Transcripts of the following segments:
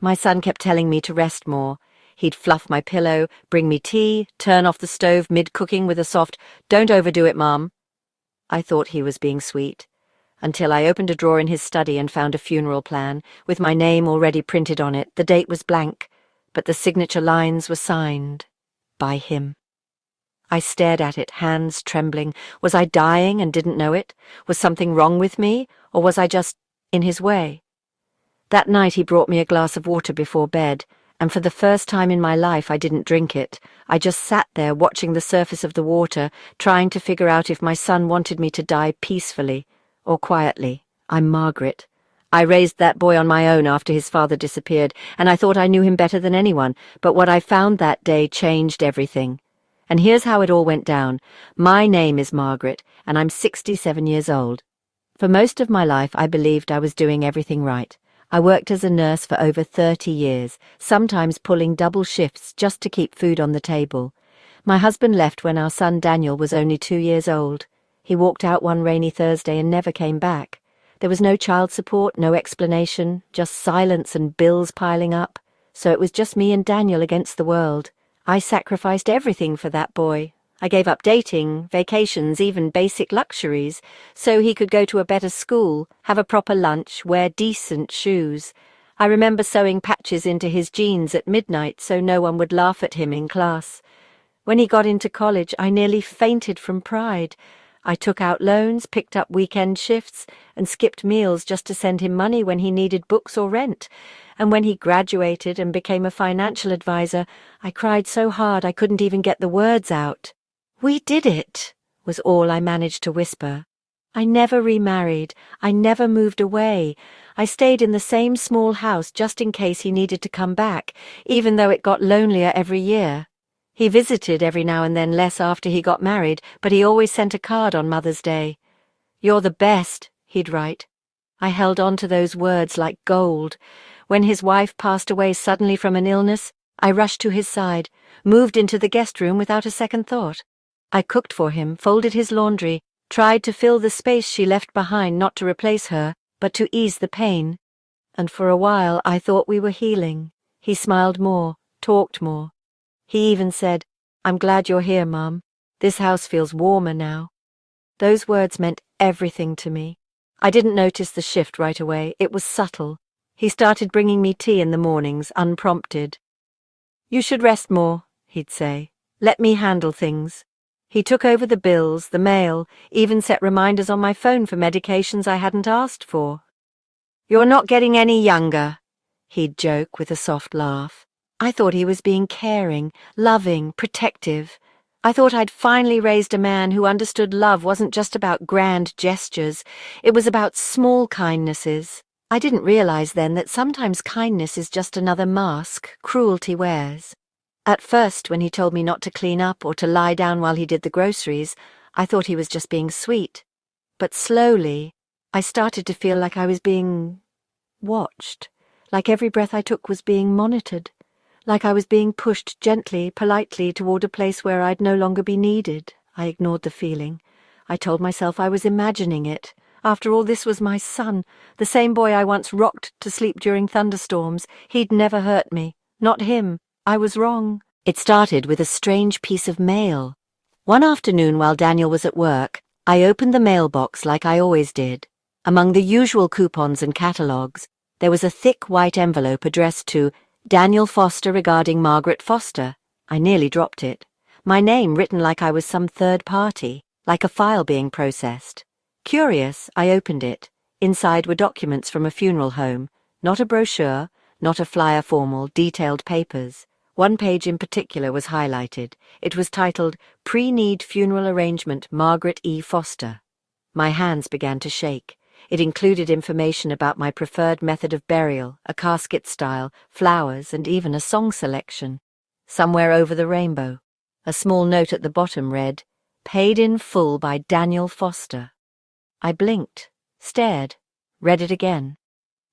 My son kept telling me to rest more. He'd fluff my pillow, bring me tea, turn off the stove mid-cooking with a soft, "Don't overdo it, Mum." I thought he was being sweet, until I opened a drawer in his study and found a funeral plan, with my name already printed on it. The date was blank, but the signature lines were signed by him. I stared at it, hands trembling. Was I dying and didn't know it? Was something wrong with me, or was I just in his way? That night he brought me a glass of water before bed, and for the first time in my life I didn't drink it. I just sat there watching the surface of the water, trying to figure out if my son wanted me to die peacefully or quietly. I'm Margaret. I raised that boy on my own after his father disappeared, and I thought I knew him better than anyone, but what I found that day changed everything. And here's how it all went down. My name is Margaret, and I'm 67 years old. For most of my life I believed I was doing everything right. I worked as a nurse for over 30 years, sometimes pulling double shifts just to keep food on the table. My husband left when our son Daniel was only 2 years old. He walked out one rainy Thursday and never came back. There was no child support, no explanation, just silence and bills piling up. So it was just me and Daniel against the world. I sacrificed everything for that boy. I gave up dating, vacations, even basic luxuries, so he could go to a better school, have a proper lunch, wear decent shoes. I remember sewing patches into his jeans at midnight so no one would laugh at him in class. When he got into college, I nearly fainted from pride. I took out loans, picked up weekend shifts, and skipped meals just to send him money when he needed books or rent. And when he graduated and became a financial advisor, I cried so hard I couldn't even get the words out. "We did it," was all I managed to whisper. I never remarried. I never moved away. I stayed in the same small house just in case he needed to come back, even though it got lonelier every year. He visited every now and then, less after he got married, but he always sent a card on Mother's Day. "You're the best," he'd write. I held on to those words like gold. When his wife passed away suddenly from an illness, I rushed to his side, moved into the guest room without a second thought. I cooked for him, folded his laundry, tried to fill the space she left behind, not to replace her, but to ease the pain. And for a while I thought we were healing. He smiled more, talked more. He even said, "I'm glad you're here, Mum. This house feels warmer now." Those words meant everything to me. I didn't notice the shift right away. It was subtle. He started bringing me tea in the mornings, unprompted. "You should rest more," he'd say. "Let me handle things." He took over the bills, the mail, even set reminders on my phone for medications I hadn't asked for. "You're not getting any younger," he'd joke with a soft laugh. I thought he was being caring, loving, protective. I thought I'd finally raised a man who understood love wasn't just about grand gestures. It was about small kindnesses. I didn't realize then that sometimes kindness is just another mask cruelty wears. At first, when he told me not to clean up or to lie down while he did the groceries, I thought he was just being sweet. But slowly, I started to feel like I was being watched, like every breath I took was being monitored, like I was being pushed gently, politely toward a place where I'd no longer be needed. I ignored the feeling. I told myself I was imagining it. After all, this was my son, the same boy I once rocked to sleep during thunderstorms. He'd never hurt me. Not him. I was wrong. It started with a strange piece of mail. One afternoon while Daniel was at work, I opened the mailbox like I always did. Among the usual coupons and catalogues, there was a thick white envelope addressed to Daniel Foster regarding Margaret Foster. I nearly dropped it. My name written like I was some third party, like a file being processed. Curious, I opened it. Inside were documents from a funeral home, not a brochure, not a flyer, formal, detailed papers. One page in particular was highlighted. It was titled, "Pre-Need Funeral Arrangement, Margaret E. Foster." My hands began to shake. It included information about my preferred method of burial, a casket style, flowers, and even a song selection. Somewhere over the rainbow, a small note at the bottom read, "Paid in full by Daniel Foster." I blinked, stared, read it again.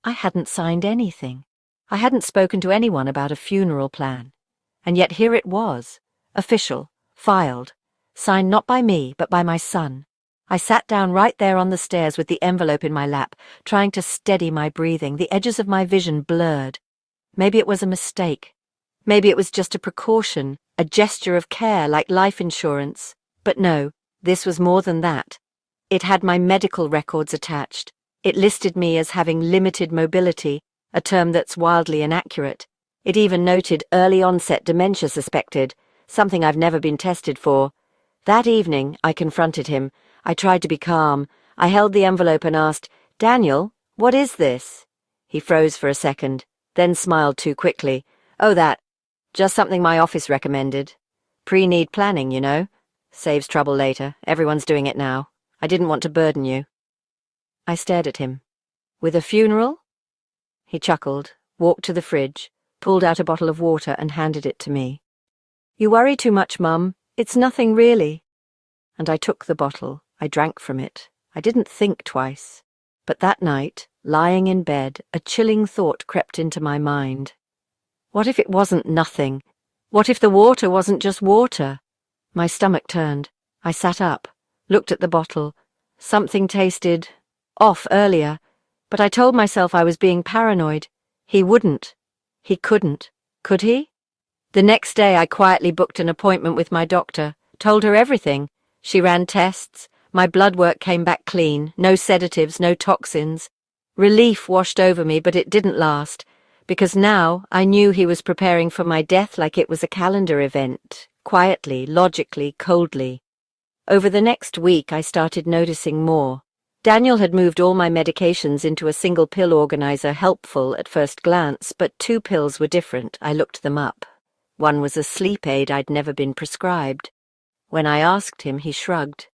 I hadn't signed anything. I hadn't spoken to anyone about a funeral plan. And yet here it was, official, filed, signed not by me, but by my son. I sat down right there on the stairs with the envelope in my lap, trying to steady my breathing, the edges of my vision blurred. Maybe it was a mistake. Maybe it was just a precaution, a gesture of care like life insurance. But no, this was more than that. It had my medical records attached. It listed me as having limited mobility, a term that's wildly inaccurate. It even noted early onset dementia suspected, something I've never been tested for. That evening, I confronted him. I tried to be calm. I held the envelope and asked, "Daniel, what is this?" He froze for a second, then smiled too quickly. "Oh, that. Just something my office recommended. Pre-need planning, you know. Saves trouble later. Everyone's doing it now. I didn't want to burden you." I stared at him. "With a funeral?" He chuckled, walked to the fridge, pulled out a bottle of water and handed it to me. "You worry too much, Mum. It's nothing really." And I took the bottle. I drank from it. I didn't think twice. But that night, lying in bed, a chilling thought crept into my mind. What if it wasn't nothing? What if the water wasn't just water? My stomach turned. I sat up, looked at the bottle. Something tasted off earlier, but I told myself I was being paranoid. He wouldn't. He couldn't. Could he? The next day I quietly booked an appointment with my doctor, told her everything. She ran tests. My blood work came back clean, no sedatives, no toxins. Relief washed over me, but it didn't last, because now I knew he was preparing for my death like it was a calendar event, quietly, logically, coldly. Over the next week I started noticing more. Daniel had moved all my medications into a single pill organizer, helpful at first glance, but 2 pills were different. I looked them up. One was a sleep aid I'd never been prescribed. When I asked him, he shrugged.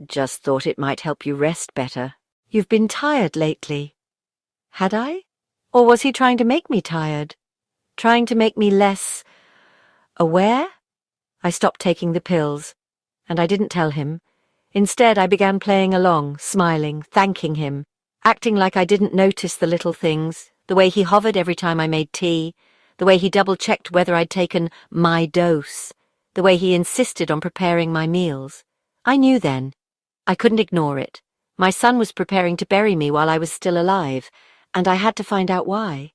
"Just thought it might help you rest better. You've been tired lately." Had I? Or was he trying to make me tired? Trying to make me less aware? I stopped taking the pills, and I didn't tell him. Instead, I began playing along, smiling, thanking him, acting like I didn't notice the little things, the way he hovered every time I made tea, the way he double-checked whether I'd taken my dose, the way he insisted on preparing my meals. I knew then. I couldn't ignore it. My son was preparing to bury me while I was still alive, and I had to find out why.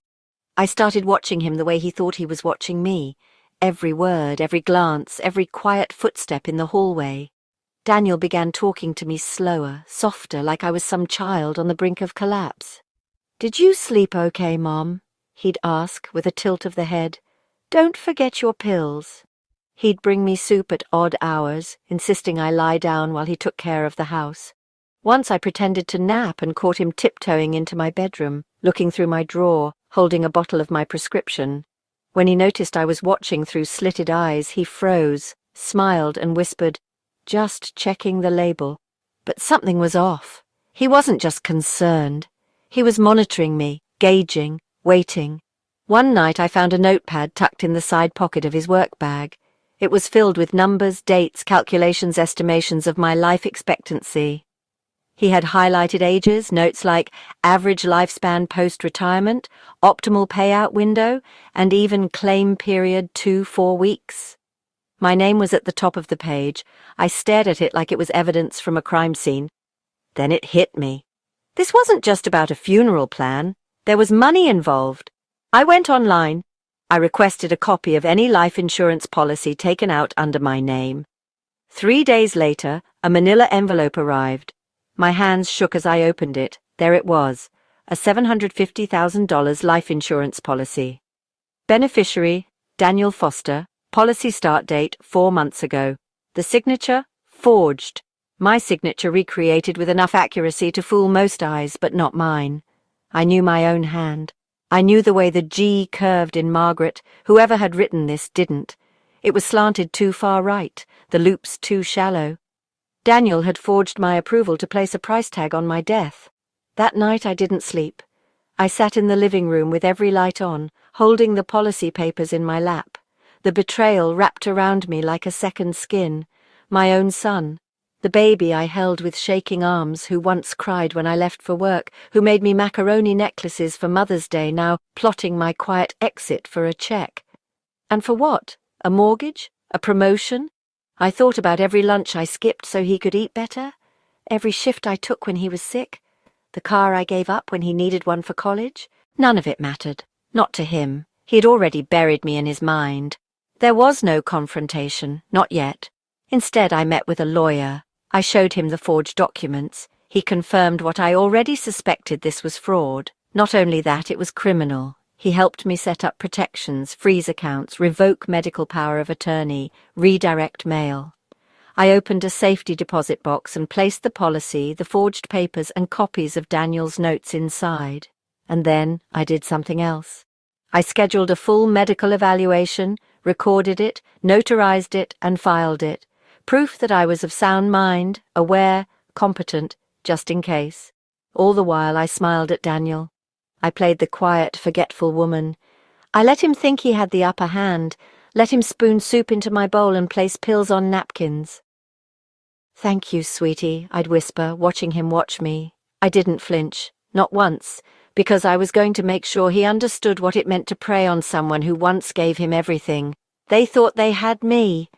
I started watching him the way he thought he was watching me, every word, every glance, every quiet footstep in the hallway. Daniel began talking to me slower, softer, like I was some child on the brink of collapse. "Did you sleep okay, Mom?" he'd ask with a tilt of the head. "Don't forget your pills." He'd bring me soup at odd hours, insisting I lie down while he took care of the house. Once I pretended to nap and caught him tiptoeing into my bedroom, looking through my drawer, holding a bottle of my prescription. When he noticed I was watching through slitted eyes, he froze, smiled and whispered, "Just checking the label." But something was off. He wasn't just concerned. He was monitoring me, gauging, waiting. One night I found a notepad tucked in the side pocket of his work bag. It was filled with numbers, dates, calculations, estimations of my life expectancy. He had highlighted ages, notes like average lifespan post-retirement, optimal payout window, and even claim period 2-4 weeks. My name was at the top of the page. I stared at it like it was evidence from a crime scene. Then it hit me. This wasn't just about a funeral plan. There was money involved. I went online. I requested a copy of any life insurance policy taken out under my name. 3 days later, a manila envelope arrived. My hands shook as I opened it. There it was, a $750,000 life insurance policy. Beneficiary, Daniel Foster. Policy start date 4 months ago. The signature, forged. My signature recreated with enough accuracy to fool most eyes, but not mine. I knew my own hand. I knew the way the G curved in Margaret. Whoever had written this didn't. It was slanted too far right, the loops too shallow. Daniel had forged my approval to place a price tag on my death. That night I didn't sleep. I sat in the living room with every light on, holding the policy papers in my lap. The betrayal wrapped around me like a second skin. My own son. The baby I held with shaking arms, who once cried when I left for work, who made me macaroni necklaces for Mother's Day, now plotting my quiet exit for a check. And for what? A mortgage? A promotion? I thought about every lunch I skipped so he could eat better, every shift I took when he was sick, the car I gave up when he needed one for college. None of it mattered. Not to him. He had already buried me in his mind. There was no confrontation, not yet. Instead, I met with a lawyer. I showed him the forged documents. He confirmed what I already suspected: this was fraud. Not only that, it was criminal. He helped me set up protections, freeze accounts, revoke medical power of attorney, redirect mail. I opened a safety deposit box and placed the policy, the forged papers, and copies of Daniel's notes inside. And then I did something else. I scheduled a full medical evaluation, recorded it, notarized it, and filed it. Proof that I was of sound mind, aware, competent, just in case. All the while I smiled at Daniel. I played the quiet, forgetful woman. I let him think he had the upper hand, let him spoon soup into my bowl and place pills on napkins. "Thank you, sweetie," I'd whisper, watching him watch me. I didn't flinch, not once, because I was going to make sure he understood what it meant to prey on someone who once gave him everything. They thought they had me,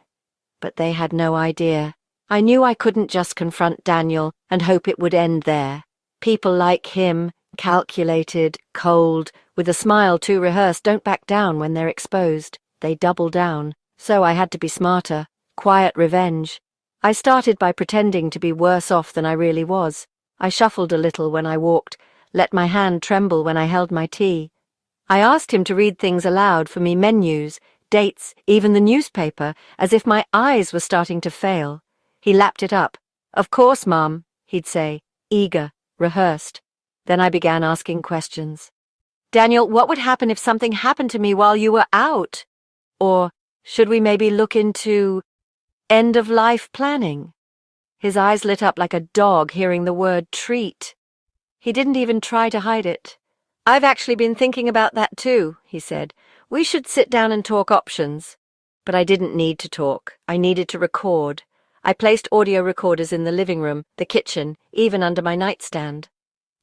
but they had no idea. I knew I couldn't just confront Daniel and hope it would end there. People like him, calculated, cold, with a smile too rehearsed, don't back down when they're exposed. They double down. So I had to be smarter. Quiet revenge. I started by pretending to be worse off than I really was. I shuffled a little when I walked, let my hand tremble when I held my tea. I asked him to read things aloud for me: menus, dates, even the newspaper, as if my eyes were starting to fail. He lapped it up. "Of course, Mum," he'd say, eager, rehearsed. Then I began asking questions. "Daniel, what would happen if something happened to me while you were out? Or should we maybe look into end-of-life planning?" His eyes lit up like a dog hearing the word treat. He didn't even try to hide it. "I've actually been thinking about that too," he said. "We should sit down and talk options." But I didn't need to talk. I needed to record. I placed audio recorders in the living room, the kitchen, even under my nightstand.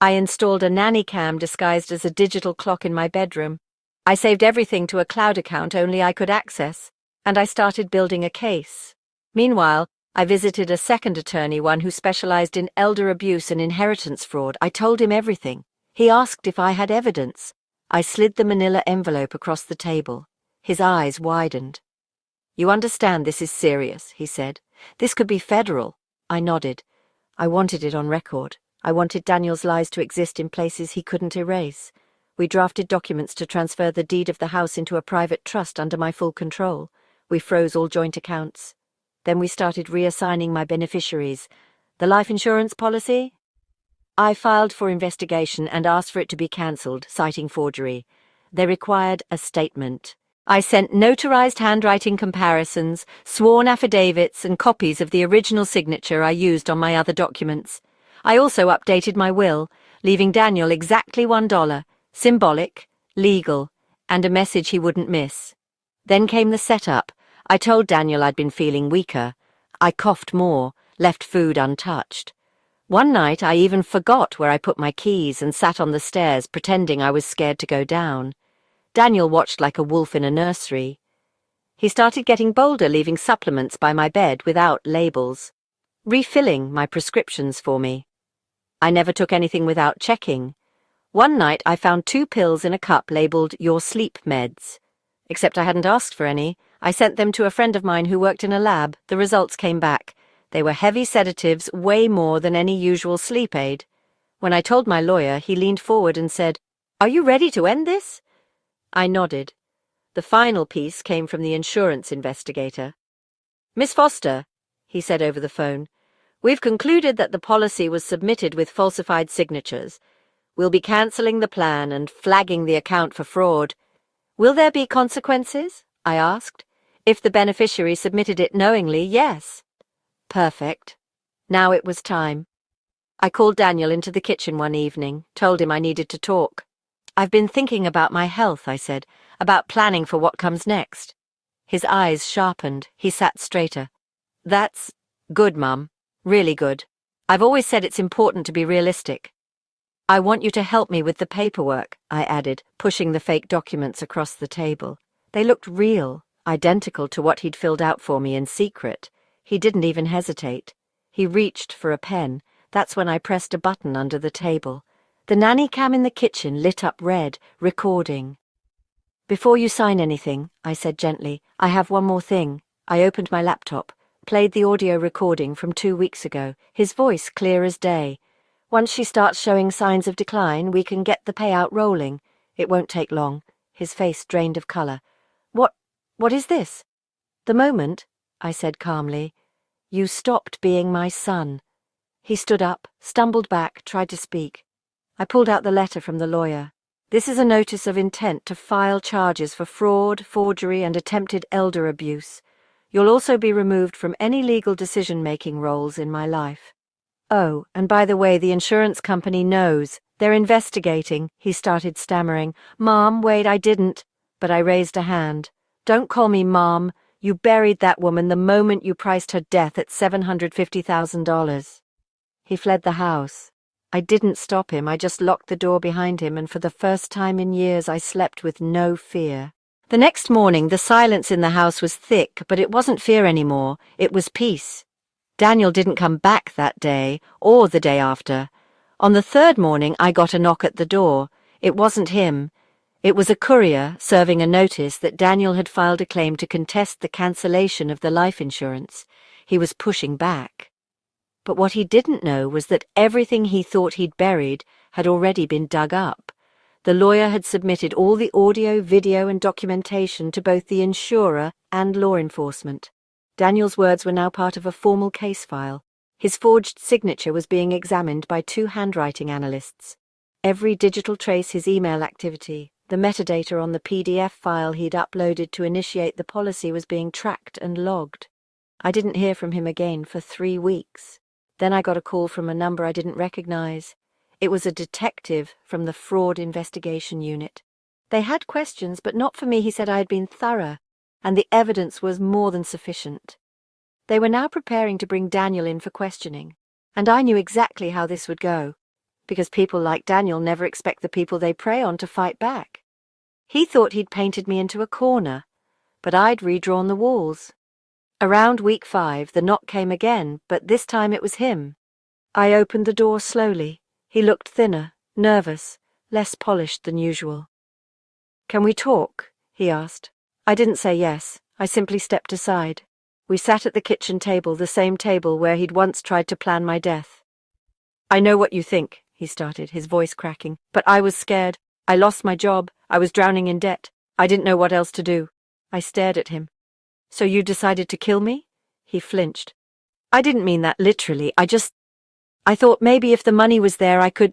I installed a nanny cam disguised as a digital clock in my bedroom. I saved everything to a cloud account only I could access, and I started building a case. Meanwhile, I visited a second attorney, one who specialized in elder abuse and inheritance fraud. I told him everything. He asked if I had evidence. I slid the manila envelope across the table. His eyes widened. "You understand this is serious," he said. "This could be federal." I nodded. I wanted it on record. I wanted Daniel's lies to exist in places he couldn't erase. We drafted documents to transfer the deed of the house into a private trust under my full control. We froze all joint accounts. Then we started reassigning my beneficiaries. The life insurance policy? I filed for investigation and asked for it to be cancelled, citing forgery. They required a statement. I sent notarized handwriting comparisons, sworn affidavits, and copies of the original signature I used on my other documents. I also updated my will, leaving Daniel exactly $1, symbolic, legal, and a message he wouldn't miss. Then came the setup. I told Daniel I'd been feeling weaker. I coughed more, left food untouched. One night I even forgot where I put my keys and sat on the stairs pretending I was scared to go down. Daniel watched like a wolf in a nursery. He started getting bolder, leaving supplements by my bed without labels, refilling my prescriptions for me. I never took anything without checking. One night I found 2 pills in a cup labeled "Your Sleep Meds." Except I hadn't asked for any. I sent them to a friend of mine who worked in a lab. The results came back. They were heavy sedatives, way more than any usual sleep aid. When I told my lawyer, he leaned forward and said, "Are you ready to end this?" I nodded. The final piece came from the insurance investigator. "Miss Foster," he said over the phone, "we've concluded that the policy was submitted with falsified signatures. We'll be cancelling the plan and flagging the account for fraud. Will there be consequences?" I asked. If the beneficiary submitted it knowingly, yes. Perfect. Now it was time. I called Daniel into the kitchen one evening, told him I needed to talk. "I've been thinking about my health," I said, "about planning for what comes next." His eyes sharpened. He sat straighter. "That's good, Mum. Really good. I've always said it's important to be realistic." "I want you to help me with the paperwork," I added, pushing the fake documents across the table. They looked real, identical to what he'd filled out for me in secret. He didn't even hesitate. He reached for a pen. That's when I pressed a button under the table. The nanny cam in the kitchen lit up red, recording. Before you sign anything, I said gently, I have one more thing. I opened my laptop, played the audio recording from 2 weeks ago, his voice clear as day. Once she starts showing signs of decline, we can get the payout rolling. It won't take long. His face drained of colour. What is this? The moment, I said calmly, you stopped being my son. He stood up, stumbled back, tried to speak. I pulled out the letter from the lawyer. This is a notice of intent to file charges for fraud, forgery, and attempted elder abuse. You'll also be removed from any legal decision-making roles in my life. Oh, and by the way, the insurance company knows. They're investigating, he started stammering. Mom, wait, I didn't. But I raised a hand. Don't call me Mom. You buried that woman the moment you priced her death at $750,000. He fled the house. I didn't stop him, I just locked the door behind him, and for the first time in years I slept with no fear. The next morning, the silence in the house was thick, but it wasn't fear anymore, it was peace. Daniel didn't come back that day, or the day after. On the third morning, I got a knock at the door. It wasn't him. It was a courier serving a notice that Daniel had filed a claim to contest the cancellation of the life insurance. He was pushing back. But what he didn't know was that everything he thought he'd buried had already been dug up. The lawyer had submitted all the audio, video, and documentation to both the insurer and law enforcement. Daniel's words were now part of a formal case file. His forged signature was being examined by 2 handwriting analysts. Every digital trace his email activity, the metadata on the PDF file he'd uploaded to initiate the policy was being tracked and logged. I didn't hear from him again for 3 weeks. Then I got a call from a number I didn't recognize. It was a detective from the Fraud Investigation Unit. They had questions, but not for me. He said I had been thorough, and the evidence was more than sufficient. They were now preparing to bring Daniel in for questioning, and I knew exactly how this would go, because people like Daniel never expect the people they prey on to fight back. He thought he'd painted me into a corner, but I'd redrawn the walls. Around week 5, the knock came again, but this time it was him. I opened the door slowly. He looked thinner, nervous, less polished than usual. "Can we talk?" he asked. I didn't say yes. I simply stepped aside. We sat at the kitchen table, the same table where he'd once tried to plan my death. "I know what you think," he started, his voice cracking, "but I was scared. I lost my job. I was drowning in debt. I didn't know what else to do." I stared at him. "So you decided to kill me?" He flinched. "I didn't mean that literally. I thought maybe if the money was there I could..."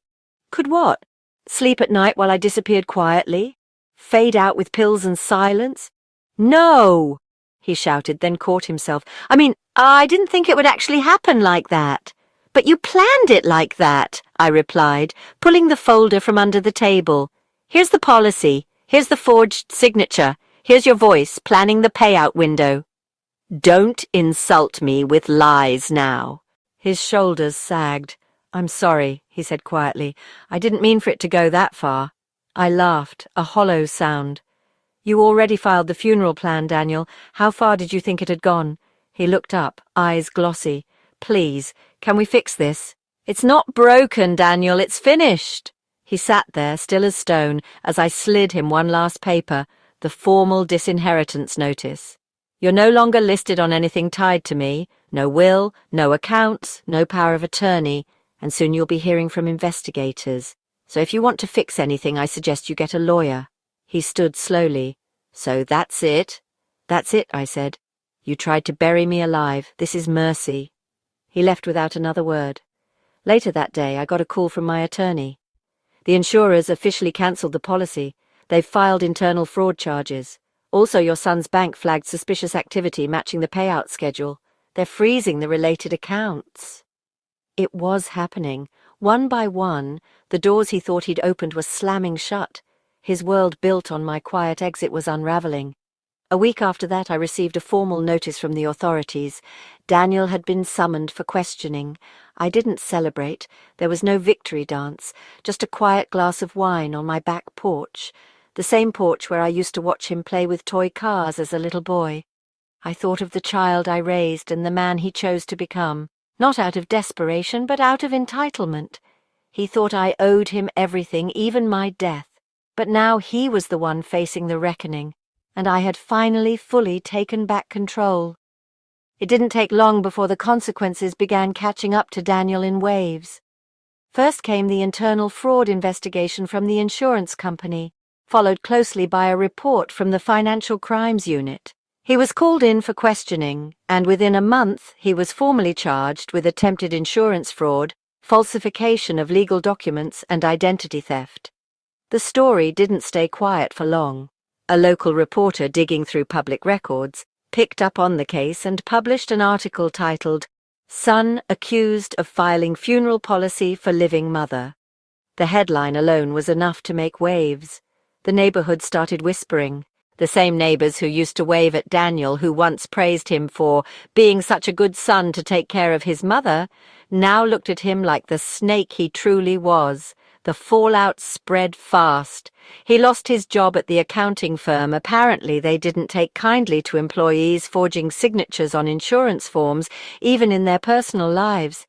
"Could what? Sleep at night while I disappeared quietly? Fade out with pills and silence?" "No!" he shouted, then caught himself. I didn't think it would actually happen like that." "But you planned it like that," I replied, pulling the folder from under the table. "Here's the policy. Here's the forged signature. Here's your voice planning the payout window." "Don't insult me with lies now." His shoulders sagged. "I'm sorry," he said quietly. "I didn't mean for it to go that far." I laughed, a hollow sound. "You already filed the funeral plan, Daniel. How far did you think it had gone?" He looked up, eyes glossy. "Please, can we fix this?" "It's not broken, Daniel. It's finished." He sat there, still as stone, as I slid him one last paper, the formal disinheritance notice. "You're no longer listed on anything tied to me. No will, no accounts, no power of attorney, and soon you'll be hearing from investigators. So if you want to fix anything, I suggest you get a lawyer." He stood slowly. "So that's it?" "That's it," I said. "You tried to bury me alive. This is mercy." He left without another word. Later that day, I got a call from my attorney. "The insurers officially cancelled the policy. They've filed internal fraud charges. Also, your son's bank flagged suspicious activity matching the payout schedule. They're freezing the related accounts." It was happening. One by one, the doors he thought he'd opened were slamming shut. His world built on my quiet exit was unravelling. A week after that, I received a formal notice from the authorities. Daniel had been summoned for questioning. I didn't celebrate. There was no victory dance, just a quiet glass of wine on my back porch, the same porch where I used to watch him play with toy cars as a little boy. I thought of the child I raised and the man he chose to become, not out of desperation, but out of entitlement. He thought I owed him everything, even my death. But now he was the one facing the reckoning, and I had finally fully taken back control. It didn't take long before the consequences began catching up to Daniel in waves. First came the internal fraud investigation from the insurance company, followed closely by a report from the Financial Crimes Unit. He was called in for questioning, and within a month he was formally charged with attempted insurance fraud, falsification of legal documents, and identity theft. The story didn't stay quiet for long. A local reporter digging through public records picked up on the case and published an article titled, "Son Accused of Filing Funeral Policy for Living Mother." The headline alone was enough to make waves. The neighborhood started whispering. The same neighbors who used to wave at Daniel, who once praised him for being such a good son to take care of his mother, now looked at him like the snake he truly was. The fallout spread fast. He lost his job at the accounting firm. Apparently, they didn't take kindly to employees forging signatures on insurance forms, even in their personal lives.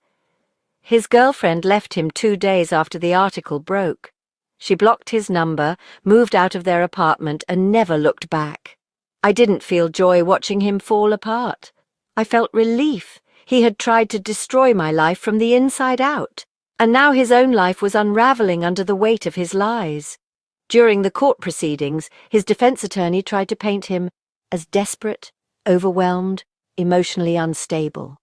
His girlfriend left him 2 days after the article broke. She blocked his number, moved out of their apartment, and never looked back. I didn't feel joy watching him fall apart. I felt relief. He had tried to destroy my life from the inside out, and now his own life was unraveling under the weight of his lies. During the court proceedings, his defense attorney tried to paint him as desperate, overwhelmed, emotionally unstable.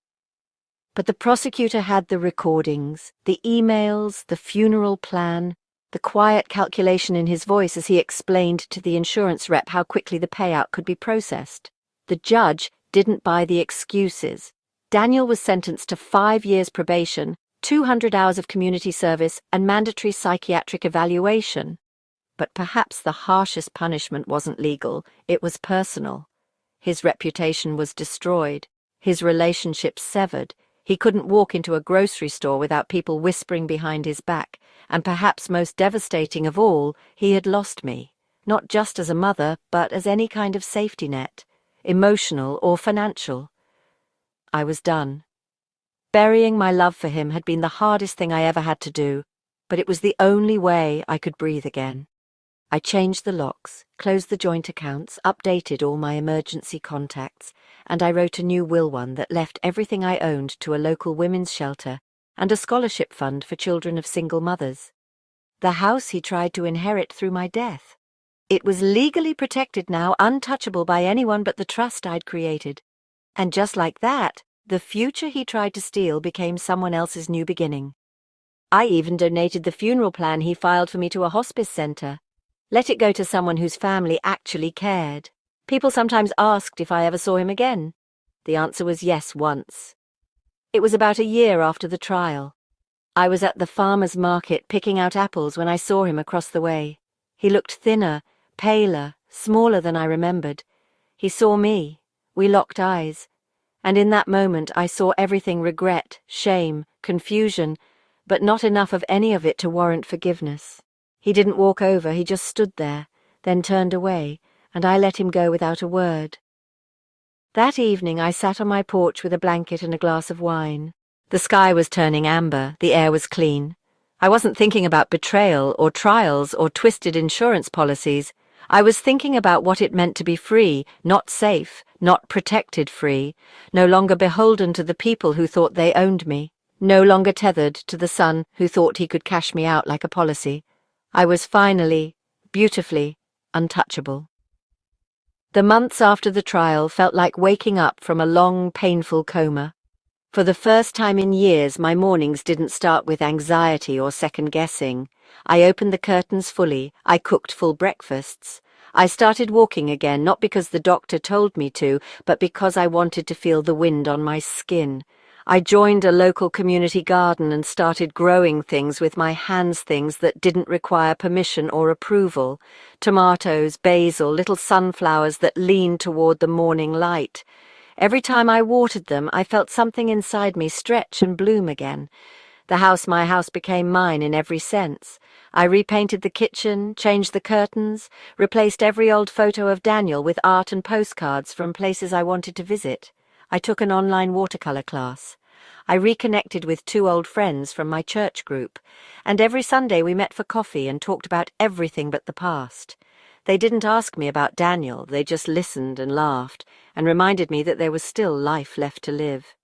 But the prosecutor had the recordings, the emails, the funeral plan, the quiet calculation in his voice as he explained to the insurance rep how quickly the payout could be processed. The judge didn't buy the excuses. Daniel was sentenced to 5 years probation, 200 hours of community service, and mandatory psychiatric evaluation. But perhaps the harshest punishment wasn't legal, it was personal. His reputation was destroyed, his relationships severed. He couldn't walk into a grocery store without people whispering behind his back, and perhaps most devastating of all, he had lost me, not just as a mother, but as any kind of safety net, emotional or financial. I was done. Burying my love for him had been the hardest thing I ever had to do, but it was the only way I could breathe again. I changed the locks, closed the joint accounts, updated all my emergency contacts, and I wrote a new will one that left everything I owned to a local women's shelter and a scholarship fund for children of single mothers. The house he tried to inherit through my death. It was legally protected now, untouchable by anyone but the trust I'd created. And just like that, the future he tried to steal became someone else's new beginning. I even donated the funeral plan he filed for me to a hospice center. Let it go to someone whose family actually cared. People sometimes asked if I ever saw him again. The answer was yes once. It was about a year after the trial. I was at the farmer's market picking out apples when I saw him across the way. He looked thinner, paler, smaller than I remembered. He saw me. We locked eyes. And in that moment I saw everything: regret, shame, confusion, but not enough of any of it to warrant forgiveness. He didn't walk over, he just stood there, then turned away, and I let him go without a word. That evening I sat on my porch with a blanket and a glass of wine. The sky was turning amber, the air was clean. I wasn't thinking about betrayal or trials or twisted insurance policies. I was thinking about what it meant to be free, not safe, not protected free, no longer beholden to the people who thought they owned me, no longer tethered to the son who thought he could cash me out like a policy. I was finally, beautifully, untouchable. The months after the trial felt like waking up from a long, painful coma. For the first time in years, my mornings didn't start with anxiety or second-guessing. I opened the curtains fully, I cooked full breakfasts. I started walking again, not because the doctor told me to, but because I wanted to feel the wind on my skin. I joined a local community garden and started growing things with my hands, things that didn't require permission or approval. Tomatoes, basil, little sunflowers that leaned toward the morning light. Every time I watered them, I felt something inside me stretch and bloom again. My house became mine in every sense. I repainted the kitchen, changed the curtains, replaced every old photo of Daniel with art and postcards from places I wanted to visit. I took an online watercolor class. I reconnected with 2 old friends from my church group, and every Sunday we met for coffee and talked about everything but the past. They didn't ask me about Daniel, they just listened and laughed, and reminded me that there was still life left to live.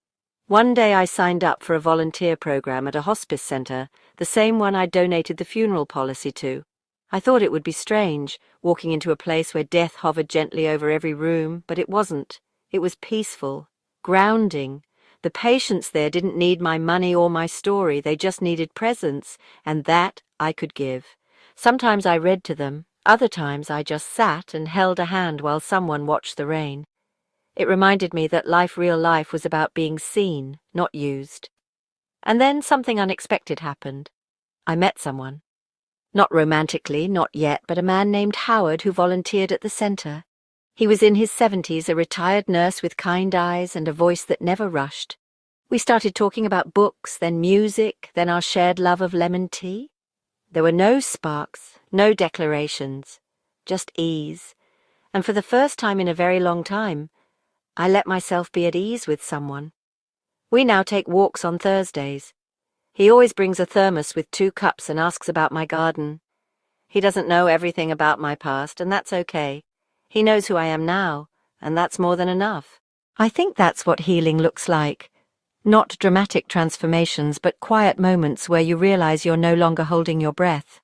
One day I signed up for a volunteer program at a hospice centre, the same one I donated the funeral policy to. I thought it would be strange, walking into a place where death hovered gently over every room, but it wasn't. It was peaceful, grounding. The patients there didn't need my money or my story, they just needed presence, and that I could give. Sometimes I read to them, other times I just sat and held a hand while someone watched the rain. It reminded me that real life was about being seen, not used. And then something unexpected happened. I met someone. Not romantically, not yet, but a man named Howard who volunteered at the centre. He was in his 70s, a retired nurse with kind eyes and a voice that never rushed. We started talking about books, then music, then our shared love of lemon tea. There were no sparks, no declarations, just ease. And for the first time in a very long time, I let myself be at ease with someone. We now take walks on Thursdays. He always brings a thermos with 2 cups and asks about my garden. He doesn't know everything about my past, and that's okay. He knows who I am now, and that's more than enough. I think that's what healing looks like. Not dramatic transformations, but quiet moments where you realize you're no longer holding your breath.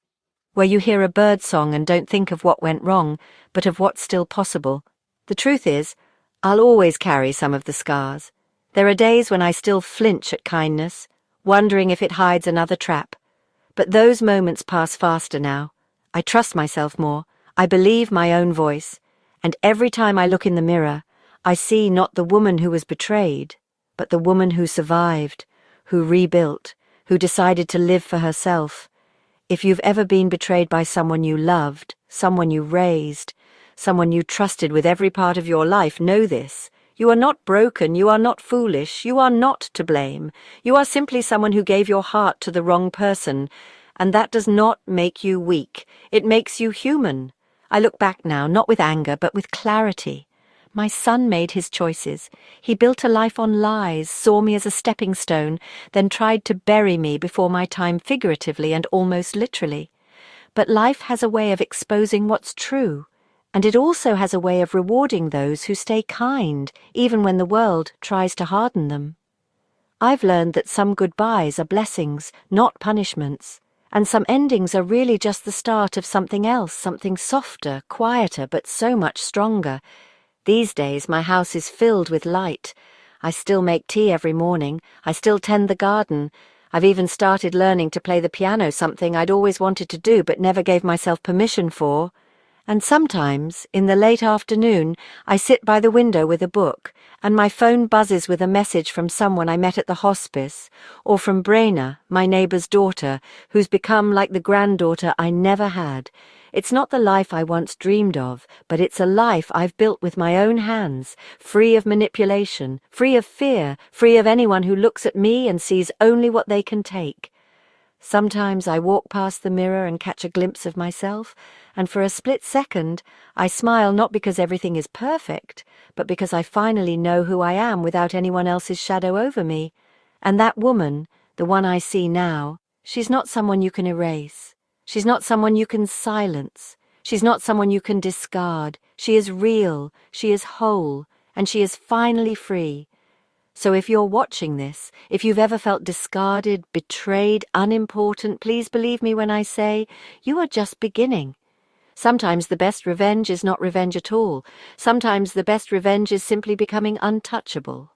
Where you hear a bird song and don't think of what went wrong, but of what's still possible. The truth is, I'll always carry some of the scars. There are days when I still flinch at kindness, wondering if it hides another trap. But those moments pass faster now. I trust myself more. I believe my own voice. And every time I look in the mirror, I see not the woman who was betrayed, but the woman who survived, who rebuilt, who decided to live for herself. If you've ever been betrayed by someone you loved, someone you raised, someone you trusted with every part of your life, know this. You are not broken, you are not foolish, you are not to blame. You are simply someone who gave your heart to the wrong person, and that does not make you weak. It makes you human. I look back now, not with anger, but with clarity. My son made his choices. He built a life on lies, saw me as a stepping stone, then tried to bury me before my time figuratively and almost literally. But life has a way of exposing what's true, and it also has a way of rewarding those who stay kind, even when the world tries to harden them. I've learned that some goodbyes are blessings, not punishments, and some endings are really just the start of something else, something softer, quieter, but so much stronger. These days my house is filled with light. I still make tea every morning. I still tend the garden. I've even started learning to play the piano, something I'd always wanted to do but never gave myself permission for. And sometimes, in the late afternoon, I sit by the window with a book, and my phone buzzes with a message from someone I met at the hospice, or from Brenna, my neighbour's daughter, who's become like the granddaughter I never had. It's not the life I once dreamed of, but it's a life I've built with my own hands, free of manipulation, free of fear, free of anyone who looks at me and sees only what they can take. Sometimes I walk past the mirror and catch a glimpse of myself, and for a split second I smile not because everything is perfect, but because I finally know who I am without anyone else's shadow over me. And that woman, the one I see now, she's not someone you can erase. She's not someone you can silence. She's not someone you can discard. She is real, she is whole, and she is finally free. So if you're watching this, if you've ever felt discarded, betrayed, unimportant, please believe me when I say, you are just beginning. Sometimes the best revenge is not revenge at all. Sometimes the best revenge is simply becoming untouchable.